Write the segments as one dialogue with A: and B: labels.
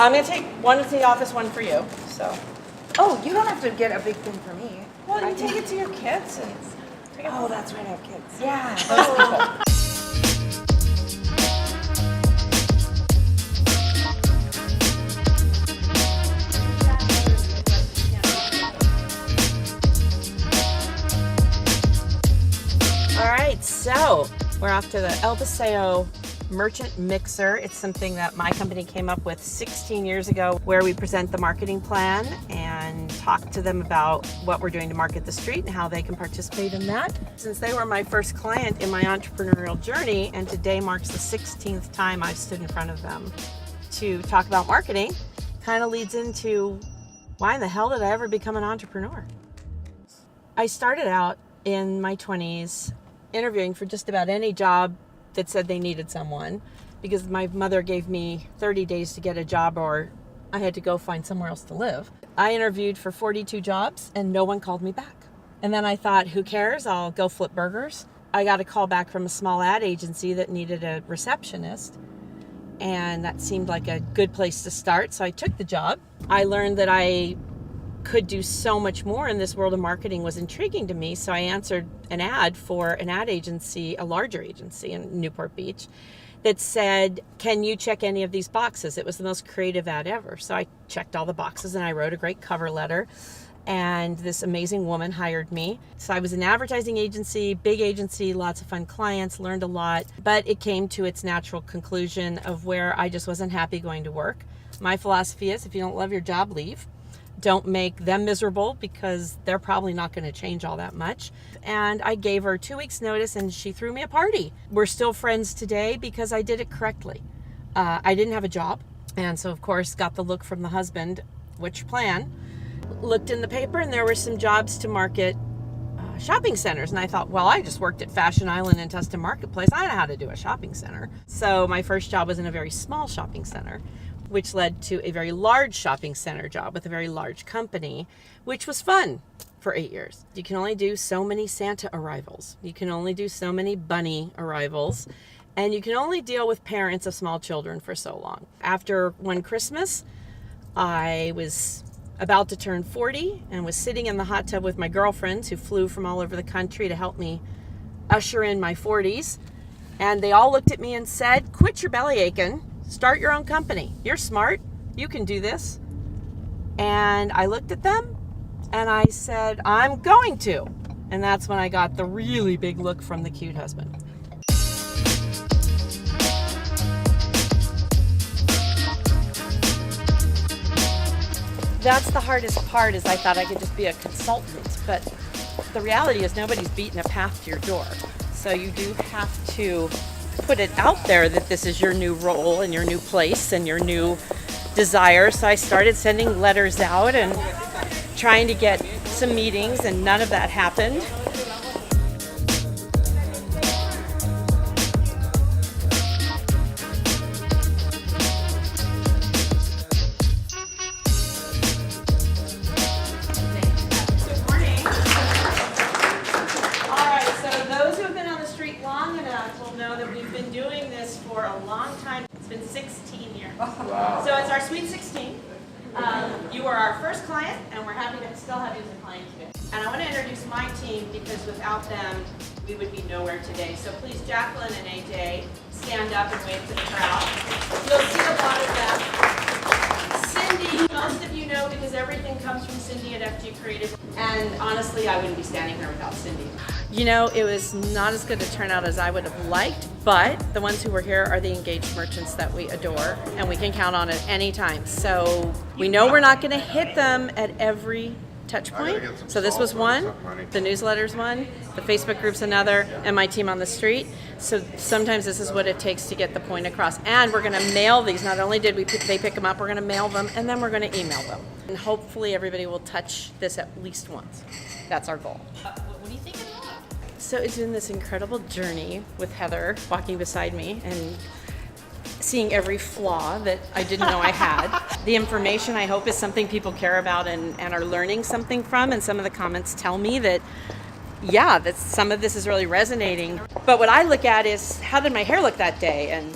A: I'm going to take one to the office, one for you. So.
B: Oh, you don't have to get a big thing for me.
A: Well, you take it to your kids. And
B: oh, that's right, I have kids.
A: Yeah, those people. All right, so we're off to the Paseo merchant mixer. It's something that my company came up with 16 years ago, where we present the marketing plan and talk to them about what we're doing to market the street and how they can participate in that. Since they were my first client in my entrepreneurial journey, and today marks the 16th time I've stood in front of them to talk about marketing, kind of leads into why in the hell did I ever become an entrepreneur? I started out in my 20s interviewing for just about any job that said they needed someone, because my mother gave me 30 days to get a job or I had to go find somewhere else to live. I interviewed for 42 jobs and no one called me back. And then I thought, who cares? I'll go flip burgers. I got a call back from a small ad agency that needed a receptionist, and that seemed like a good place to start. So I took the job. I learned that I could do so much more in this world of marketing was intriguing to me. So I answered an ad for an ad agency, a larger agency in Newport Beach, that said, can you check any of these boxes? It was the most creative ad ever. So I checked all the boxes and I wrote a great cover letter, and this amazing woman hired me. So I was an advertising agency, big agency, lots of fun clients, learned a lot, but it came to its natural conclusion of where I just wasn't happy going to work. My philosophy is, if you don't love your job, leave. Don't make them miserable, because they're probably not going to change all that much. And I gave her 2 weeks notice and she threw me a party. We're still friends today because I did it correctly. I didn't have a job. And so of course got the look from the husband, which plan? Looked in the paper and there were some jobs to market shopping centers. And I thought, well, I just worked at Fashion Island and Tustin Marketplace. I know how to do a shopping center. So my first job was in a very small shopping center, which led to a very large shopping center job with a very large company, which was fun for 8 years. You can only do so many Santa arrivals. You can only do so many bunny arrivals. And you can only deal with parents of small children for so long. After one Christmas, I was about to turn 40 and was sitting in the hot tub with my girlfriends who flew from all over the country to help me usher in my 40s. And they all looked at me and said, quit your belly aching. Start your own company. You're smart. You can do this. And I looked at them and I said, I'm going to. And that's when I got the really big look from the cute husband. That's the hardest part, is I thought I could just be a consultant. But the reality is nobody's beating a path to your door. So you do have to put it out there that this is your new role and your new place and your new desire. So I started sending letters out and trying to get some meetings, and none of that happened. For a long time. It's been 16 years. Wow. So it's our Sweet 16. You are our first client, and we're happy to still have you as a client today. And I want to introduce my team, because without them, we would be nowhere today. So please, Jacqueline and AJ, stand up and wave to the crowd. You'll see a lot of them. Cindy, most of you know, because everything comes from Cindy at FG Creative. And honestly, I wouldn't be standing here without Cindy. You know, it was not as good a turnout as I would have liked, but the ones who were here are the engaged merchants that we adore, and we can count on it anytime. So we know we're not going to hit them at every touch point. So this was one, the newsletter's one, the Facebook group's another, and my team on the street. So sometimes this is what it takes to get the point across. And we're going to mail these. Not only did they pick them up, we're going to mail them, and then we're going to email them. And hopefully everybody will touch this at least once. That's our goal. What do you think of that? So it's been this incredible journey with Heather walking beside me and seeing every flaw that I didn't know I had. The information, I hope, is something people care about and are learning something from. And some of the comments tell me that, yeah, that some of this is really resonating. But what I look at is, how did my hair look that day? And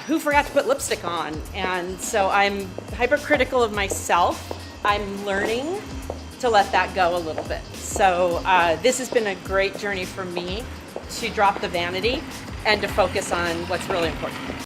A: who forgot to put lipstick on? And so I'm hypercritical of myself. I'm learning to let that go a little bit. So this has been a great journey for me to drop the vanity and to focus on what's really important.